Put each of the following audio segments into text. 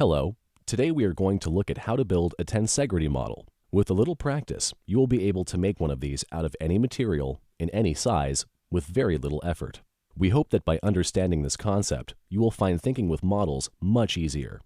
Hello, today we are going to look at how to build a tensegrity model. With a little practice, you will be able to make one of these out of any material, in any size, with very little effort. We hope that by understanding this concept, you will find thinking with models much easier.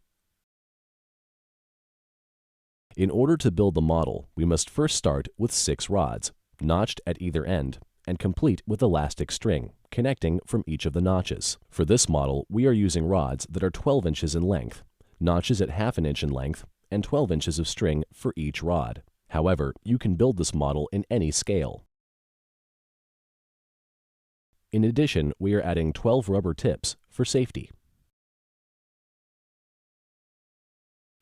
In order to build the model, we must first start with 6 rods, notched at either end, and complete with elastic string, connecting from each of the notches. For this model, we are using rods that are 12 inches in length, notches at ½ inch in length, and 12 inches of string for each rod. However, you can build this model in any scale. In addition, we are adding 12 rubber tips for safety.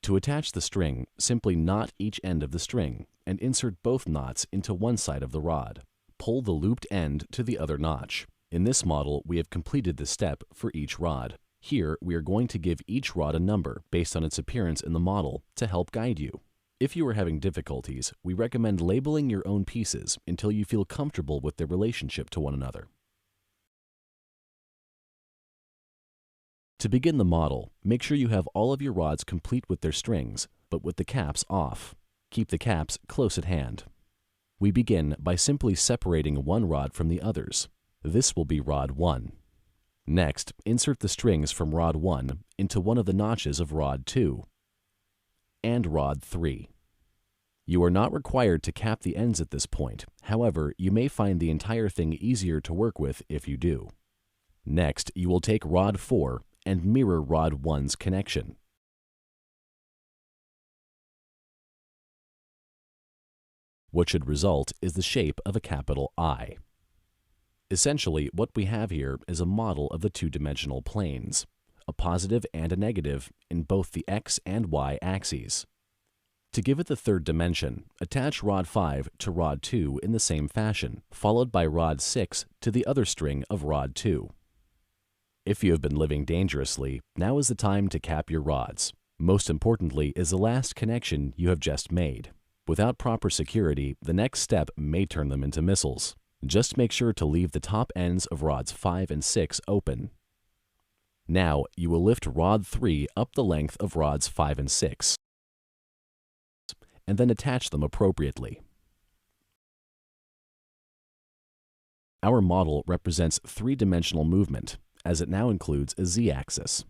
To attach the string, simply knot each end of the string and insert both knots into one side of the rod. Pull the looped end to the other notch. In this model, we have completed this step for each rod. Here, we are going to give each rod a number based on its appearance in the model to help guide you. If you are having difficulties, we recommend labeling your own pieces until you feel comfortable with their relationship to one another. To begin the model, make sure you have all of your rods complete with their strings, but with the caps off. Keep the caps close at hand. We begin by simply separating one rod from the others. This will be rod 1. Next, insert the strings from rod 1 into one of the notches of rod 2 and rod 3. You are not required to cap the ends at this point. However, you may find the entire thing easier to work with if you do. Next, you will take rod 4 and mirror rod 1's connection. What should result is the shape of a capital I. Essentially, what we have here is a model of the two-dimensional planes, a positive and a negative in both the x and y axes. To give it the third dimension, attach rod 5 to rod 2 in the same fashion, followed by rod 6 to the other string of rod 2. If you have been living dangerously, now is the time to cap your rods. Most importantly is the last connection you have just made. Without proper security, the next step may turn them into missiles. Just make sure to leave the top ends of rods 5 and 6 open. Now, you will lift rod 3 up the length of rods 5 and 6, and then attach them appropriately. Our model represents 3-dimensional movement, as it now includes a z-axis.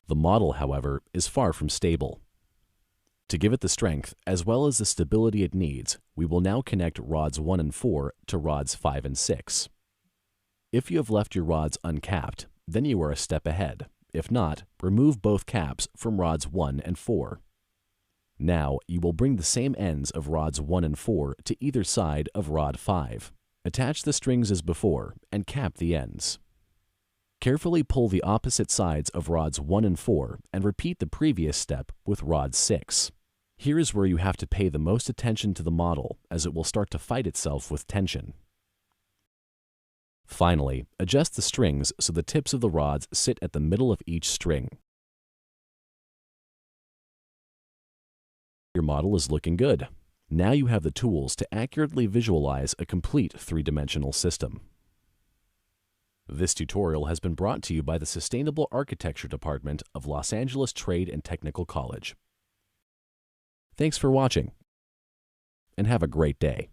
The model, however, is far from stable. To give it the strength, as well as the stability it needs, we will now connect rods 1 and 4 to rods 5 and 6. If you have left your rods uncapped, then you are a step ahead. If not, remove both caps from rods 1 and 4. Now, you will bring the same ends of rods 1 and 4 to either side of rod 5. Attach the strings as before and cap the ends. Carefully pull the opposite sides of rods 1 and 4 and repeat the previous step with rod 6. Here is where you have to pay the most attention to the model, as it will start to fight itself with tension. Finally, adjust the strings so the tips of the rods sit at the middle of each string. Your model is looking good. Now you have the tools to accurately visualize a complete 3-dimensional system. This tutorial has been brought to you by the Sustainable Architecture Department of Los Angeles Trade and Technical College. Thanks for watching, and have a great day.